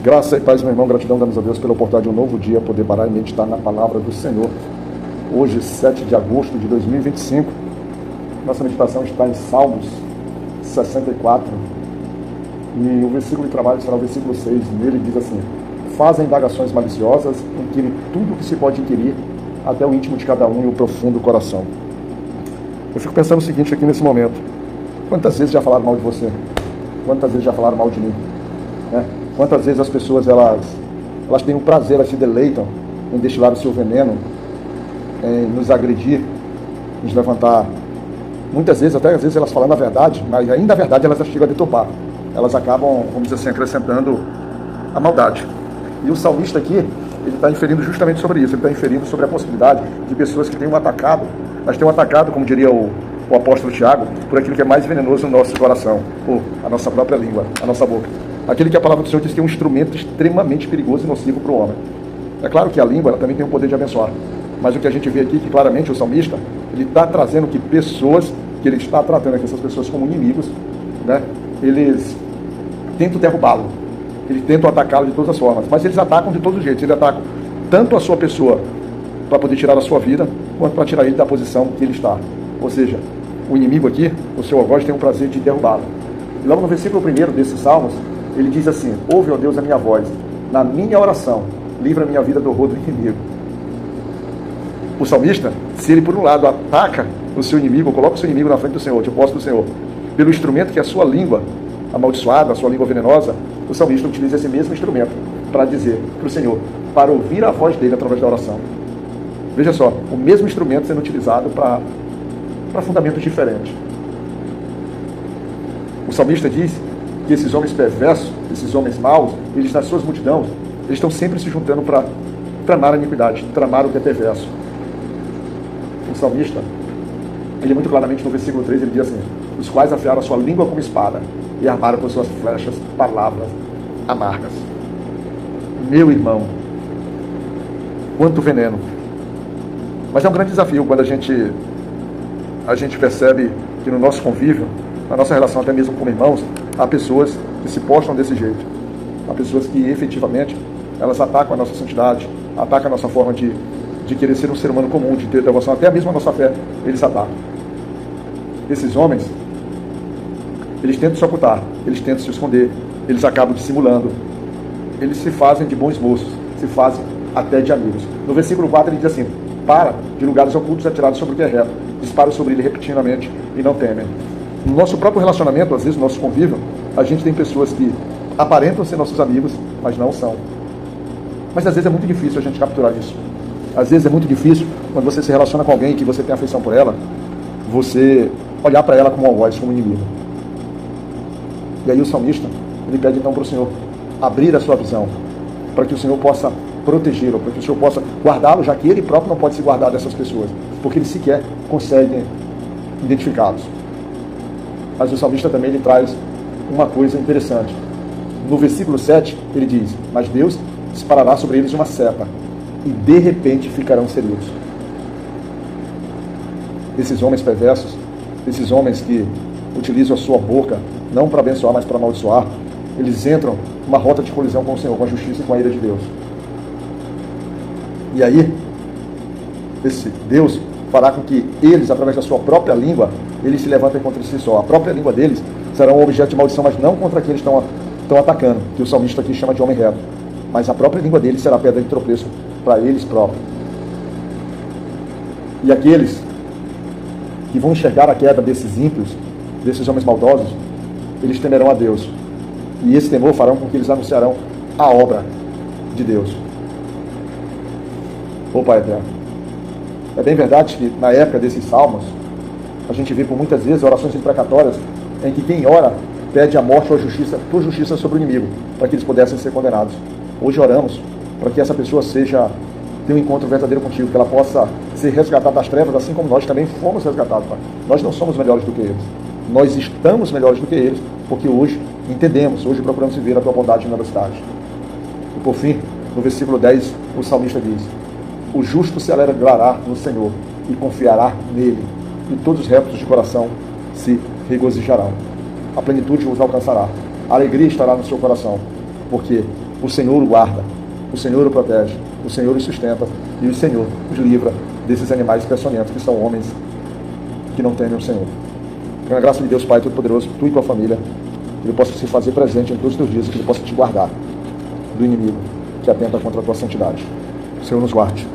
Graça e paz, meu irmão, gratidão damos a Deus pela oportunidade de um novo dia poder parar e meditar na palavra do Senhor. Hoje, 7 de agosto de 2025, nossa meditação está em Salmos 64 e o versículo de trabalho será o versículo 6. Nele diz assim: fazem indagações maliciosas, inquirem tudo o que se pode inquirir, até o íntimo de cada um e o profundo coração. Eu fico pensando o seguinte aqui nesse momento: quantas vezes já falaram mal de você? Quantas vezes já falaram mal de mim? Quantas vezes as pessoas elas têm o prazer, elas se deleitam em destilar o seu veneno, em nos agredir, nos levantar. Muitas vezes, até às vezes elas falando a verdade, mas ainda a verdade elas chegam a deturpar. Elas acabam, vamos dizer assim, acrescentando a maldade. E o salmista aqui, ele está inferindo justamente sobre isso. Ele está inferindo sobre a possibilidade de pessoas que tenham atacado, mas tenham atacado, como diria o apóstolo Tiago, por aquilo que é mais venenoso no nosso coração, ou a nossa própria língua, a nossa boca. Aquele que a palavra do Senhor diz que é um instrumento extremamente perigoso e nocivo para o homem. É claro que a língua ela também tem o poder de abençoar, mas o que a gente vê aqui, que claramente o salmista, ele está trazendo que pessoas, que ele está tratando aqui essas pessoas como inimigos, eles tentam derrubá-lo, eles tentam atacá-lo de todas as formas, mas eles atacam de todos os jeitos. Eles atacam tanto a sua pessoa para poder tirar a sua vida, quanto para tirar ele da posição que ele está. Ou seja, o inimigo aqui, o seu algoz, tem o prazer de derrubá-lo. E logo no versículo 1 desses salmos, ele diz assim: ouve, ó Deus, a minha voz, na minha oração, livra a minha vida do horror do inimigo. O salmista, se ele por um lado ataca o seu inimigo, coloca o seu inimigo na frente do Senhor, de posse do Senhor, pelo instrumento que é a sua língua amaldiçoada, a sua língua venenosa, o salmista utiliza esse mesmo instrumento para dizer para o Senhor, para ouvir a voz dele através da oração. Veja só, o mesmo instrumento sendo utilizado para fundamentos diferentes. O salmista diz que esses homens perversos, esses homens maus, eles nas suas multidões, eles estão sempre se juntando para tramar a iniquidade, tramar o que é perverso. O salmista, ele muito claramente no versículo 3, ele diz assim: os quais afiaram a sua língua como espada e armaram com suas flechas palavras amargas. Meu irmão, quanto veneno! Mas é um grande desafio quando a gente percebe que no nosso convívio, na nossa relação até mesmo como irmãos, há pessoas que se postam desse jeito. Há pessoas que efetivamente elas atacam a nossa santidade, atacam a nossa forma de querer ser um ser humano comum, de ter devoção, até mesmo a nossa fé, eles atacam. Esses homens, eles tentam se ocultar, eles tentam se esconder, eles acabam dissimulando, eles se fazem de bons moços, se fazem até de amigos. No versículo 4 ele diz assim: para de lugares ocultos atirados sobre o que é reto, disparam sobre ele repetidamente e não temem. No nosso próprio relacionamento, às vezes no nosso convívio, a gente tem pessoas que aparentam ser nossos amigos, mas não são. Mas às vezes é muito difícil a gente capturar isso. Às vezes é muito difícil, quando você se relaciona com alguém que você tem afeição por ela, você olhar para ela como um algoz, como um inimigo. E aí o salmista, ele pede então para o Senhor abrir a sua visão, para que o Senhor possa protegê-lo, para que o Senhor possa guardá-lo, já que ele próprio não pode se guardar dessas pessoas, porque ele sequer consegue identificá-los. Mas o salmista também ele traz uma coisa interessante. No versículo 7, ele diz: mas Deus disparará sobre eles uma seta, e de repente ficarão feridos. Esses homens perversos, esses homens que utilizam a sua boca, não para abençoar, mas para amaldiçoar, eles entram numa rota de colisão com o Senhor, com a justiça e com a ira de Deus. E aí, esse Deus fará com que eles, através da sua própria língua, eles se levantem contra si só. A própria língua deles será um objeto de maldição, mas não contra aqueles que estão atacando, que o salmista aqui chama de homem reto. Mas a própria língua deles será pedra de tropeço para eles próprios. E aqueles que vão enxergar a queda desses ímpios, desses homens maldosos, eles temerão a Deus. E esse temor fará com que eles anunciarão a obra de Deus. Ô Pai eterno, é bem verdade que na época desses salmos, a gente vê por muitas vezes orações imprecatórias em que quem ora pede a morte ou a justiça, por justiça sobre o inimigo, para que eles pudessem ser condenados. Hoje oramos para que essa pessoa tenha um encontro verdadeiro contigo, que ela possa ser resgatada das trevas, assim como nós também fomos resgatados, Pai. Nós não somos melhores do que eles. Nós estamos melhores do que eles, porque hoje entendemos, hoje procuramos viver a tua bondade e generosidade. E por fim, no versículo 10, o salmista diz: o justo se alegrará no Senhor e confiará nele, e todos os retos de coração se regozijarão. A plenitude os alcançará, a alegria estará no seu coração, porque o Senhor o guarda, o Senhor o protege, o Senhor o sustenta e o Senhor os livra desses animais peçonhentos que são homens que não temem o Senhor. Com a graça de Deus Pai Todo-Poderoso, tu e tua família, que Ele possa se fazer presente em todos os teus dias, que Ele possa te guardar do inimigo que atenta contra a tua santidade. O Senhor nos guarde.